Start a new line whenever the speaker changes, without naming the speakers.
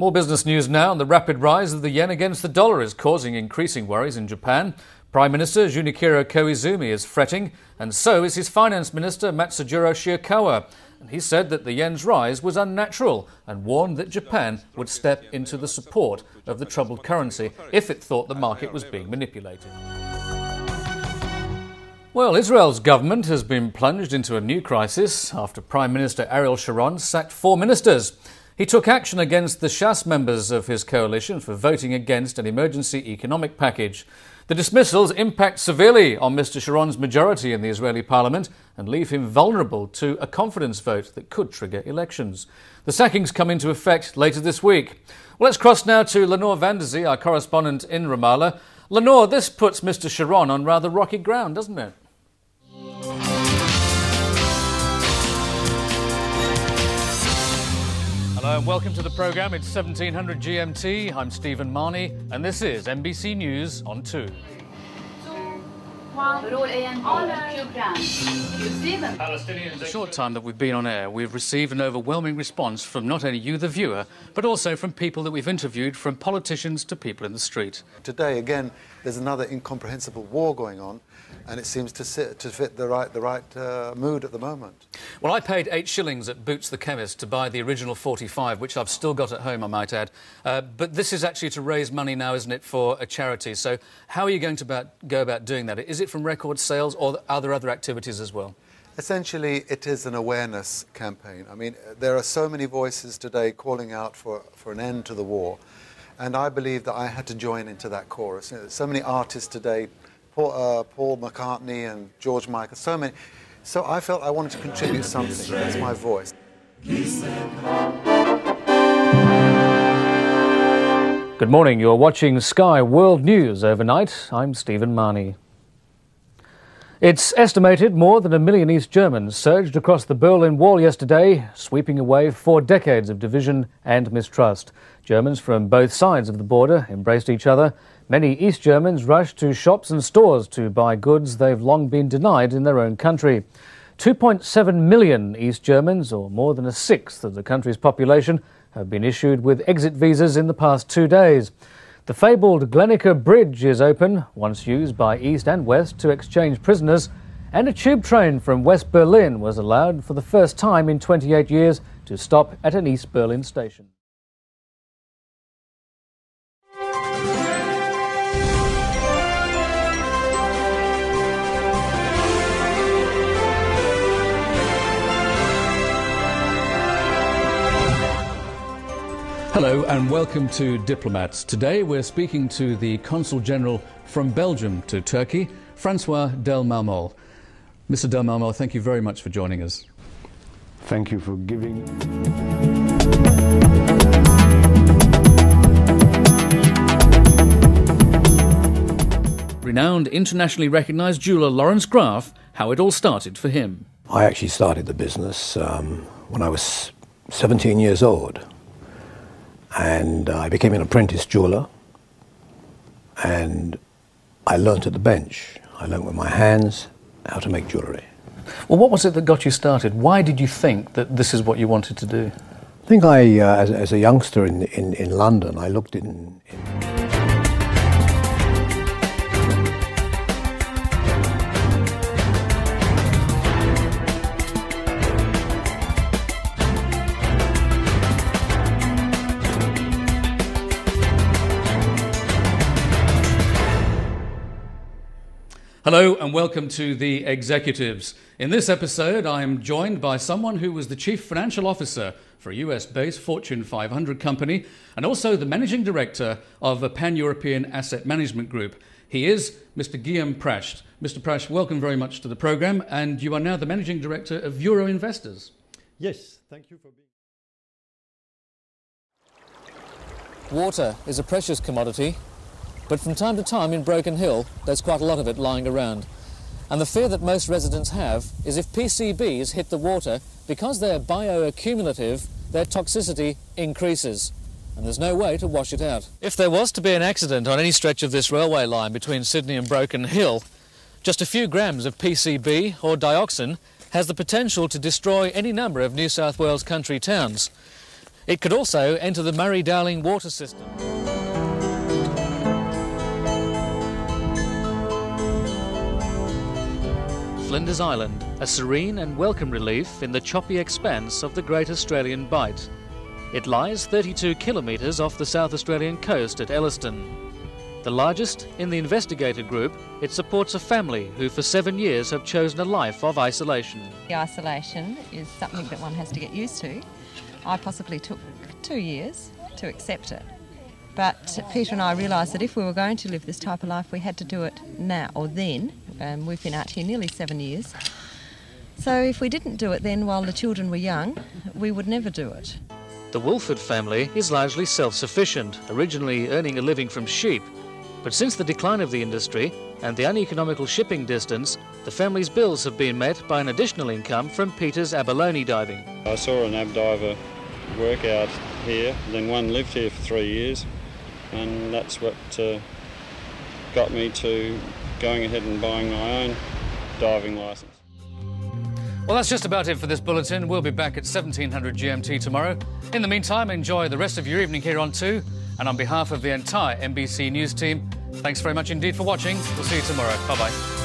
More business news now. The rapid rise of the yen against the dollar is causing increasing worries in Japan. Prime Minister Junichiro Koizumi is fretting, and so is his Finance Minister Matsujiro Shiokawa. And he said that the yen's rise was unnatural and warned that Japan would step into the support of the troubled currency if it thought the market was being manipulated. Well, Israel's government has been plunged into a new crisis after Prime Minister Ariel Sharon sacked 4 ministers. He took action against the Shas members of his coalition for voting against an emergency economic package. The dismissals impact severely on Mr. Sharon's majority in the Israeli parliament and leave him vulnerable to a confidence vote that could trigger elections. The sackings come into effect later this week. Well, let's cross now to Lenore Vanderzee, our correspondent in Ramallah. Lenore, this puts Mr. Sharon on rather rocky ground, doesn't it? Hello and welcome to the programme. It's 1700 GMT. I'm Stephen Marney and this is NBC News on 2. In the short time that we've been on air, we've received an overwhelming response from not only you, the viewer, but also from people that we've interviewed, from politicians to people in the street.
Today, again, there's another incomprehensible war going on, and it seems to fit the right mood at the moment.
Well, I paid 8 shillings at Boots the Chemist to buy the original 45, which I've still got at home, I might add. But this is actually to raise money now, isn't it, for a charity? So how are you going to go about doing that? Is it from record sales or are there other activities as well?
Essentially, it is an awareness campaign. I mean, there are so many voices today calling out for an end to the war, and I believe that I had to join into that chorus. You know, so many artists today, Paul McCartney and George Michael, so many. So I felt I wanted to contribute something. That's my voice.
Good morning. You're watching Sky World News Overnight. I'm Stephen Marney. It's estimated more than 1 million East Germans surged across the Berlin Wall yesterday, sweeping away 4 decades of division and mistrust. Germans from both sides of the border embraced each other. Many East Germans rushed to shops and stores to buy goods they've long been denied in their own country. 2.7 million East Germans, or more than a sixth of the country's population, have been issued with exit visas in the past 2 days. The fabled Glenicker Bridge is open, once used by East and West to exchange prisoners, and a tube train from West Berlin was allowed for the first time in 28 years to stop at an East Berlin station. Hello and welcome to Diplomats. Today we're speaking to the Consul General from Belgium to Turkey, Francois Del Marmol. Mr. Del Marmol, thank you very much for joining us.
Thank you for giving.
Renowned, internationally recognised jeweller Lawrence Graf, how it all started for him.
I actually started the business when I was 17 years old. And I became an apprentice jeweller, and I learnt at the bench. I learnt with my hands how to make jewellery.
Well, what was it that got you started? Why did you think that this is what you wanted to do?
I think as a youngster in London, I looked in.
Hello and welcome to The Executives. In this episode, I am joined by someone who was the Chief Financial Officer for a US-based Fortune 500 company and also the Managing Director of a Pan-European asset management group. He is Mr. Guillaume Pracht. Mr. Pracht, welcome very much to the programme, and you are now the Managing Director of Euro Investors.
Yes, thank you for being.
Water is a precious commodity. But from time to time in Broken Hill, there's quite a lot of it lying around. And the fear that most residents have is if PCBs hit the water, because they're bioaccumulative, their toxicity increases. And there's no way to wash it out. If there was to be an accident on any stretch of this railway line between Sydney and Broken Hill, just a few grams of PCB or dioxin has the potential to destroy any number of New South Wales country towns. It could also enter the Murray-Darling water system. Flinders Island, a serene and welcome relief in the choppy expanse of the Great Australian Bight. It lies 32 kilometres off the South Australian coast at Elliston. The largest in the investigator group, it supports a family who for 7 years have chosen a life of isolation.
The isolation is something that one has to get used to. I possibly took 2 years to accept it. But Peter and I realised that if we were going to live this type of life, we had to do it now or then. We've been out here nearly 7 years. So if we didn't do it then while the children were young, we would never do it.
The Woolford family is largely self-sufficient, originally earning a living from sheep. But since the decline of the industry and the uneconomical shipping distance, the family's bills have been met by an additional income from Peter's abalone diving.
I saw an ab diver work out here, then one lived here for 3 years, and that's what got me to going ahead and buying my own diving licence.
Well, that's just about it for this bulletin. We'll be back at 1700 GMT tomorrow. In the meantime, enjoy the rest of your evening here on 2. And on behalf of the entire NBC News team, thanks very much indeed for watching. We'll see you tomorrow. Bye-bye.